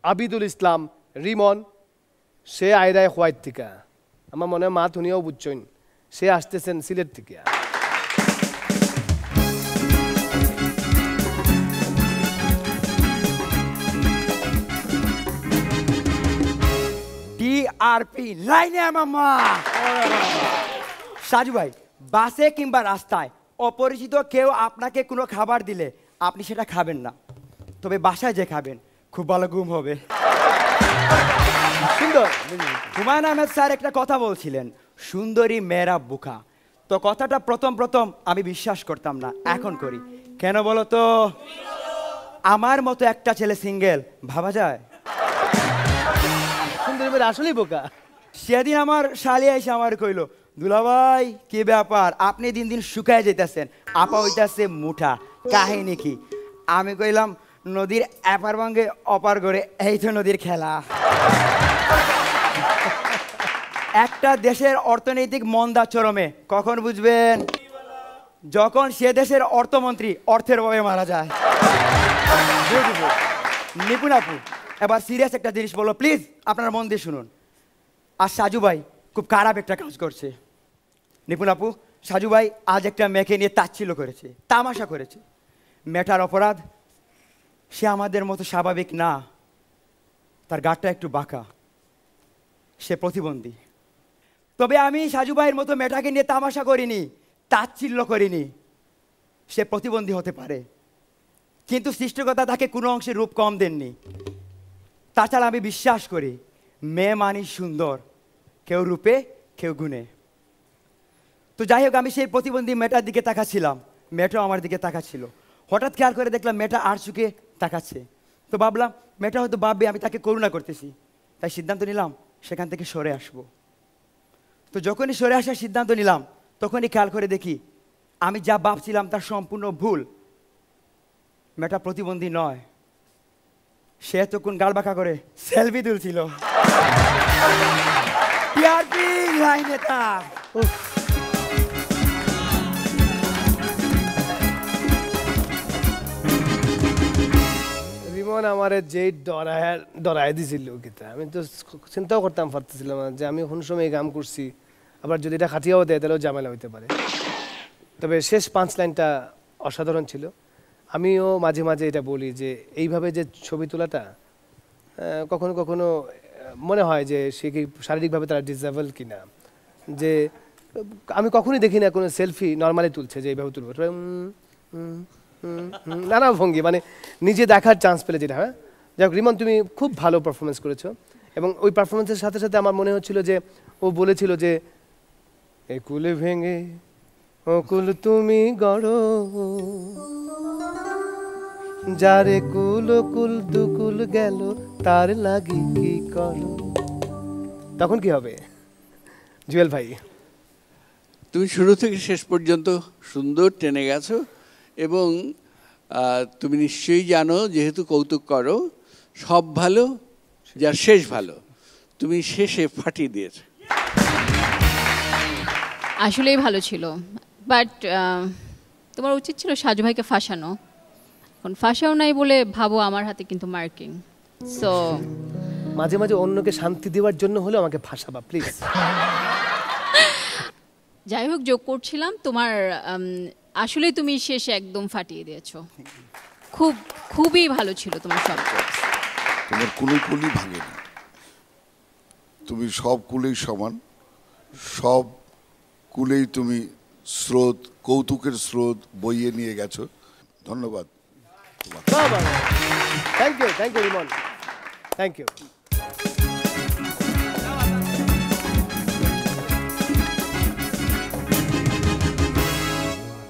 আবিদুল ইসলাম রিমন, সে আইরায় white থেকে। আমার মনে হয় মা তুনিও বুঝছেন, সে আসতেছেন সিলেট থেকে। টিআরপি লাইনে মামা। সাজু ভাই, বাসে কিংবা রাস্তায় অপরিচিত কেউ আপনাকে কোনো খাবার দিলে আপনি সেটা খাবেন না, তবে বাসায় যে খাবেন খুব ভালো ঘুম হবে। সুন্দর। হুমায়ুন আহমেদ স্যার একটা কথা বলছিলেন, সুন্দরী মেয়েরা বোকা। তো কথাটা প্রথম আমি বিশ্বাস করতাম না, এখন করি। কেন বলো তো? আমার মতো একটা ছেলে সিঙ্গেল, ভাবা যায়? সুন্দরী মেয়েরা আসলেই বোকা। সেদিন আমার শালিয়া এসে আমার কইলো, দুলাভাই কি ব্যাপার, আপনি দিন দিন শুকায় যেতেছেন, আপা হইতাছে মুঠা, কাহিনী কি? আমি কইলাম, নদীর এপার ভাঙ্গে অপার করে, এই তো নদীর খেলা। একটা দেশের অর্থনৈতিক মন্দা চরমে কখন বুঝবেন? যখন সে দেশের অর্থমন্ত্রী অর্থের অভাবে মারা যায়। নিপুণ আপু, এবার সিরিয়াস একটা জিনিস বলো প্লিজ, আপনার মন দিয়ে শুনুন। আর সাজু ভাই খুব খারাপ একটা কাজ করছে। নিপুণ আপু, সাজু ভাই আজ একটা মেয়েকে নিয়ে তাচ্ছিল্য করেছে, তামাশা করেছে। মেয়েটার অপরাধ, সে আমাদের মতো স্বাভাবিক না, তার গাটটা একটু বাঁকা, সে প্রতিবন্ধী। তবে আমি সাজু ভাইয়ের মতো মেয়েটাকে নিয়ে তামাশা করিনি, তাচ্ছিল্য করিনি। সে প্রতিবন্ধী হতে পারে, কিন্তু সৃষ্টিকর্তা তাকে কোনো অংশে রূপ কম দেননি। তাছাড়া আমি বিশ্বাস করি মেয়ে মানি সুন্দর, কেউ রূপে কেউ গুণে। তো যাই হোক, আমি সেই প্রতিবন্ধী মেয়েটার দিকে তাকাচ্ছিলাম, মেয়েটাও আমার দিকে তাকাচ্ছিল। হঠাৎ খেয়াল করে দেখলাম মেয়েটা আর চোখে তাকাচ্ছে। তো ভাবলাম মেয়েটা হয়তো ভাববে আমি তাকে করুণা করতেছি, তাই সিদ্ধান্ত নিলাম সেখান থেকে সরে আসবো। তো যখনই সরে আসার সিদ্ধান্ত নিলাম, তখনই খেয়াল করে দেখি আমি যা ভাবছিলাম তার সম্পূর্ণ ভুল। মেয়েটা প্রতিবন্ধী নয়, সে এতক্ষণ গাল বাঁকা করে সেলফি তুলছিল। রিমন আমার যেই ডরায় দিছিল, আমি তো চিন্তাও করতাম পারতেছিলাম না যে আমি কোন সময় কাম করছি, আবার যদি এটা খাটিয়াও দেয় তাহলেও ঝামেলা হইতে পারে। তবে শেষ 5 লাইনটা অসাধারণ ছিল। আমিও মাঝে মাঝে এটা বলি যে এইভাবে যে ছবি তোলাটা কখনো কখনো মনে হয় যে সে কি শারীরিকভাবে তারা ডিসেবল কিনা। যে আমি কখনোই দেখি না কোনো সেলফি নর্মালি তুলছে যে এইভাবে তুলবো, নানা ভঙ্গি, মানে নিজে দেখার চান্স পেলে যেটা। হ্যাঁ, যাক রিমন, তুমি খুব ভালো পারফরমেন্স করেছো, এবং ওই পারফরমেন্সের সাথে সাথে আমার মনে হচ্ছিল যে ও বলেছিল যে এ কুলে ভেঙে ও কুল তুমি গড়ো, যারে কুল কুল দুকুল গেল তার লাগি কি করো। তখন কি হবে জুয়েল ভাই? তুমি শুরু থেকে শেষ পর্যন্ত সুন্দর টেনে গেছো, এবং তুমি নিশ্চয়ই জানো, যেহেতু কৌতুক করো, সব ভালো যার শেষ ভালো, তুমি শেষে ফাটিয়ে দিয়েছো। আসলেই ভালো ছিল, বাট তোমার উচিত ছিল সাজু ভাইকে ফাঁসানো। এখন ফাঁসাও নাই বলে ভাবো আমার হাতে কিন্তু মার্কিং। সো মাঝে মাঝে অন্যকে শান্তি দেওয়ার জন্য হলে আমাকে ফাঁসাবা প্লিজ। যাই হোক, যোগ করছিলাম, তোমার আসলে তুমি শেষে একদম ফাটিয়ে দিয়েছো। খুবই ভালো ছিল তোমার সব জোকস। তোমার কুলি ভাঙেনি, তুমি সব কুলেই সমান, সব কুলেই তুমি স্রোত, কৌতুকের স্রোত বইয়ে নিয়ে গেছো। ধন্যবাদ। Thank you Rimon, thank you.